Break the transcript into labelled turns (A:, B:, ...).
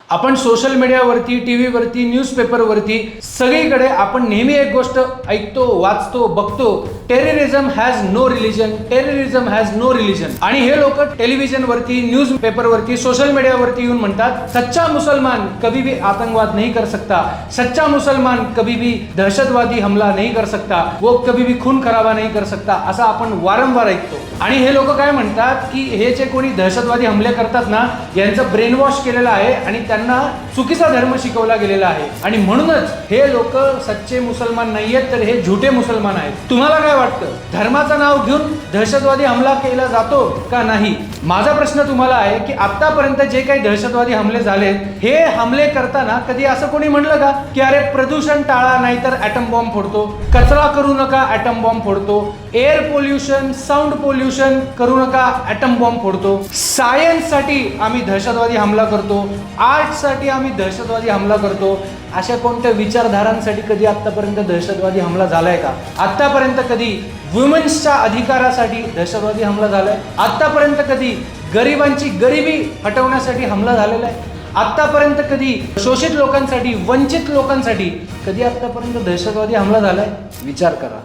A: आपण सोशल मीडियावरती, टीव्हीवरती, न्यूजपेपरवरती सगळीकडे आपण नेहमी एक गोष्ट ऐकतो, वाचतो, बघतो, terrorism has no religion, terrorism has no religion. आणि हे लोक टेलिव्हिजनवरती, न्यूज पेपरवरती, सोशल मीडियावरती येऊन म्हणतात सच्चा मुसलमान कभी भी आतंकवाद नहीं कर सकता, सच्चा मुसलमान कभी भी दहशतवादी हमला नहीं कर सकता, वो कभी भी खून खराबा नहीं कर सकता, असं आपण वारंवार ऐकतो. आणि हे लोक काय म्हणतात की हे जे कोणी दहशतवादी हमले करतात ना, यांचं ब्रेन वॉश केलेलं आहे आणि त्यांना चुकीचा धर्म शिकवला गेलेला आहे आणि म्हणूनच हे लोक सच्चे मुसलमान नाहीयेत, तर हे झुटे मुसलमान आहेत. तुम्हाला काय वाटतं, धर्माचं नाव घेऊन दहशतवादी हमला केला जातो का नाही? माझा प्रश्न तुम्हाला आहे की आतापर्यंत जे काही दहशतवादी हमले झालेत, हे हमले करताना कधी असं कोणी म्हणलं का की अरे प्रदूषण टाळा नाहीतर ॲटम बॉम्ब फोडतो, कचरा करू नका ॲटम बॉम्ब फोडतो, एअर पोल्युशन, साऊंड पोल्युशन करू नका ॲटम बॉम्ब फोडतो, सायन्ससाठी आम्ही दहशतवादी हमला करतो, आर्टसाठी आम्ही दहशतवादी हमला करतो, अशा कोणत्या विचारधारांसाठी कधी आतापर्यंत दहशतवादी हमला झालाय का? आतापर्यंत कधी वुमेन्सच्या अधिकारासाठी दहशतवादी हमला झालाय? आतापर्यंत कधी गरिबांची गरिबी हटवण्यासाठी हमला झालेला आहे? आतापर्यंत कधी शोषित लोकांसाठी, वंचित लोकांसाठी कधी आतापर्यंत दहशतवादी हमला झालाय? विचार करा.